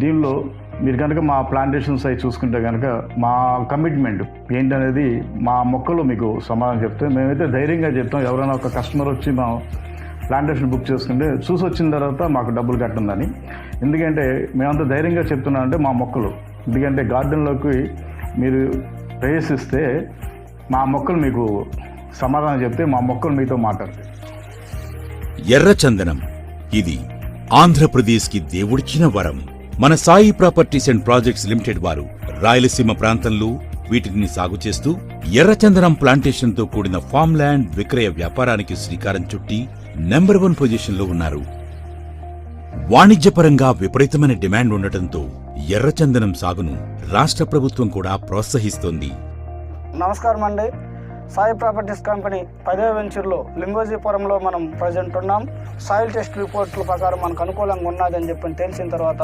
దీనిలో మీరు కనుక మా ప్లాంటేషన్ సైట్ చూసుకుంటే కనుక మా కమిట్మెంట్ ఏంటనేది మా మొక్కలు మీకు సమాధానం చెప్తే మేమైతే ధైర్యంగా చెప్తాం. ఎవరైనా ఒక కస్టమర్ వచ్చి మా ప్లాంటేషన్ బుక్ చేసుకుంటే చూసి వచ్చిన తర్వాత మాకు డబ్బులు కట్టుందని. ఎందుకంటే మేమంతా ధైర్యంగా చెప్తున్నామంటే మా మొక్కలు, ఎందుకంటే గార్డెన్లోకి మీరు ప్రవేశిస్తే మా మొక్కలు మీకు సమాధానం చెప్తే మా మొక్కలు మీతో మాట్లాడతాయి. ఎర్రచందనం ఇది ఆంధ్రప్రదేశ్కి దేవుడిచ్చిన వరం. మన Sai properties and projects limited వారు రాయలసీమ ప్రాంతంలో వీటిని సాగు చేస్తూ ఎర్రచందనం ప్లాంటేషన్తో కూడిన ఫామ్ ల్యాండ్ విక్రయ వ్యాపారానికి శ్రీకారం చుట్టి నెంబర్ 1 పొజిషన్లో ఉన్నారు. వాణిజ్యపరంగా విపరీతమైన డిమాండ్ ఉండటంతో ఎర్రచందనం సాగును రాష్ట్ర ప్రభుత్వం కూడా ప్రోత్సహిస్తోంది. నమస్కారం అండి. సాయి ప్రాపర్టీస్ కంపెనీ 10వ వెంచర్లో లింగోజీపురంలో మనం ప్రజెంట్ ఉన్నాం. సాయిల్ టెస్ట్ రిపోర్ట్ల ప్రకారం మనకు అనుకూలంగా ఉన్నదని చెప్పి తెలిసిన తర్వాత